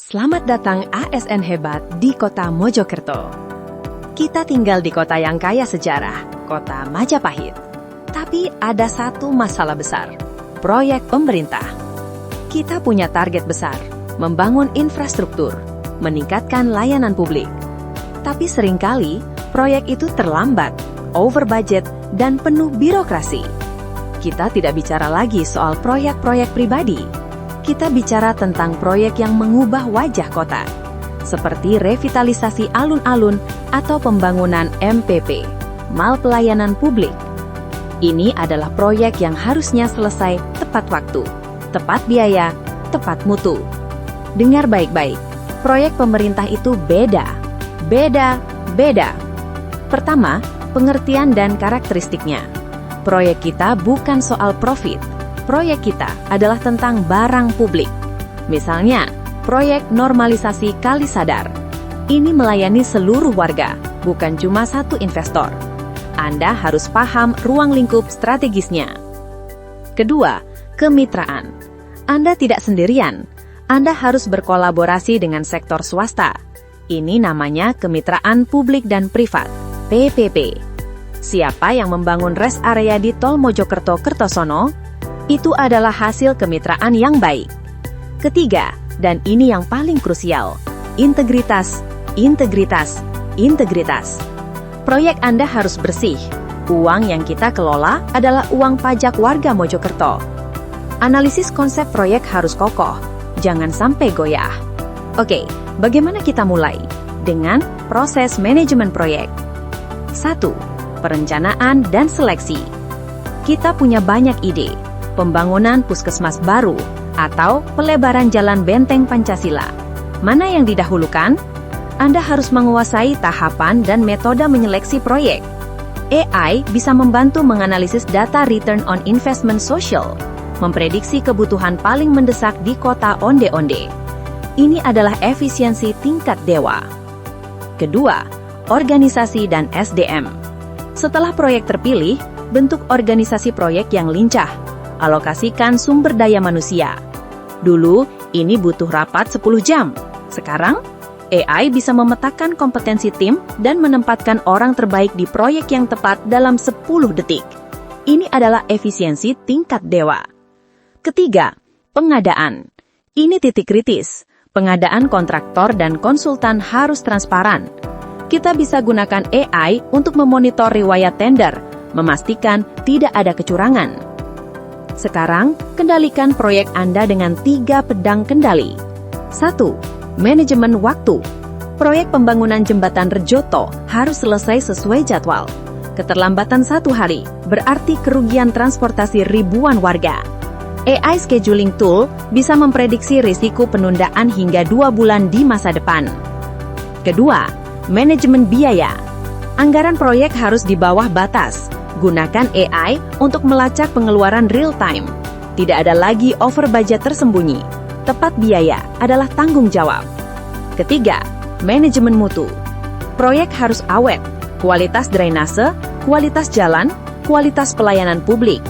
Selamat datang ASN hebat di kota Mojokerto. Kita tinggal di kota yang kaya sejarah, kota Majapahit. Tapi ada satu masalah besar, proyek pemerintah. Kita punya target besar, membangun infrastruktur, meningkatkan layanan publik. Tapi seringkali, proyek itu terlambat, over budget, dan penuh birokrasi. Kita tidak bicara lagi soal proyek-proyek pribadi. Kita bicara tentang proyek yang mengubah wajah kota, seperti revitalisasi alun-alun atau pembangunan MPP, Mal Pelayanan Publik. Ini adalah proyek yang harusnya selesai tepat waktu, tepat biaya, tepat mutu. Dengar baik-baik, proyek pemerintah itu beda. Pertama, pengertian dan karakteristiknya. Proyek kita bukan soal profit. Proyek kita adalah tentang barang publik. Misalnya, proyek normalisasi Kali Sadar. Ini melayani seluruh warga, bukan cuma satu investor. Anda harus paham ruang lingkup strategisnya. Kedua, kemitraan. Anda tidak sendirian. Anda harus berkolaborasi dengan sektor swasta. Ini namanya kemitraan publik dan privat, PPP. Siapa yang membangun rest area di Tol Mojokerto-Kertosono? Itu adalah hasil kemitraan yang baik. Ketiga, dan ini yang paling krusial, integritas. Proyek Anda harus bersih. Uang yang kita kelola adalah uang pajak warga Mojokerto. Analisis konsep proyek harus kokoh, jangan sampai goyah. Oke, bagaimana kita mulai? Dengan proses manajemen proyek. 1. Perencanaan dan seleksi. Kita punya banyak ide. Pembangunan puskesmas baru, atau pelebaran jalan Benteng Pancasila. Mana yang didahulukan? Anda harus menguasai tahapan dan metode menyeleksi proyek. AI bisa membantu menganalisis data return on investment social, memprediksi kebutuhan paling mendesak di kota onde-onde. Ini adalah efisiensi tingkat dewa. Kedua, organisasi dan SDM. Setelah proyek terpilih, bentuk organisasi proyek yang lincah. Alokasikan sumber daya manusia. Dulu, ini butuh rapat 10 jam. Sekarang, AI bisa memetakan kompetensi tim dan menempatkan orang terbaik di proyek yang tepat dalam 10 detik. Ini adalah efisiensi tingkat dewa. Ketiga, pengadaan. Ini titik kritis. Pengadaan kontraktor dan konsultan harus transparan. Kita bisa gunakan AI untuk memonitor riwayat tender, memastikan tidak ada kecurangan. Sekarang, kendalikan proyek Anda dengan 3 pedang kendali. 1. Manajemen waktu. Proyek pembangunan jembatan Rejoto harus selesai sesuai jadwal. Keterlambatan 1 hari berarti kerugian transportasi ribuan warga. AI scheduling tool bisa memprediksi risiko penundaan hingga 2 bulan di masa depan. Kedua, manajemen biaya. Anggaran proyek harus di bawah batas. Gunakan AI untuk melacak pengeluaran real time. Tidak ada lagi over budget tersembunyi. Tepat biaya adalah tanggung jawab. Ketiga, manajemen mutu. Proyek harus awet. Kualitas drainase, kualitas jalan, kualitas pelayanan publik.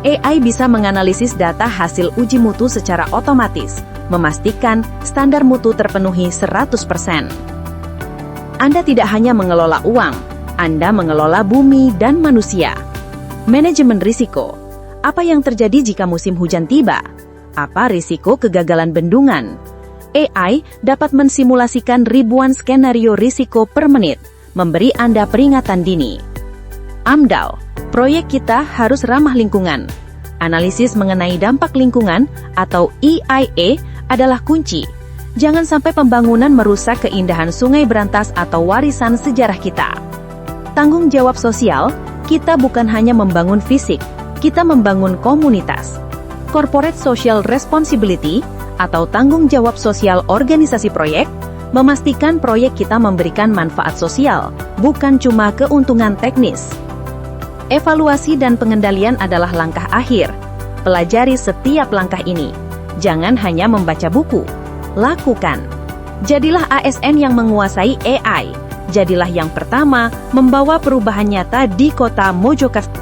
AI bisa menganalisis data hasil uji mutu secara otomatis, memastikan standar mutu terpenuhi 100%. Anda tidak hanya mengelola uang, Anda mengelola bumi dan manusia. Manajemen risiko. Apa yang terjadi jika musim hujan tiba? Apa risiko kegagalan bendungan? AI dapat mensimulasikan ribuan skenario risiko per menit, memberi Anda peringatan dini. AMDAL. Proyek kita harus ramah lingkungan. Analisis mengenai dampak lingkungan atau EIA adalah kunci. Jangan sampai pembangunan merusak keindahan sungai berantas atau warisan sejarah kita. Tanggung jawab sosial, kita bukan hanya membangun fisik, kita membangun komunitas. Corporate Social Responsibility, atau tanggung jawab sosial organisasi proyek, memastikan proyek kita memberikan manfaat sosial, bukan cuma keuntungan teknis. Evaluasi dan pengendalian adalah langkah akhir. Pelajari setiap langkah ini. Jangan hanya membaca buku. Lakukan. Jadilah ASN yang menguasai AI. Jadilah yang pertama membawa perubahan nyata di kota Mojokerto.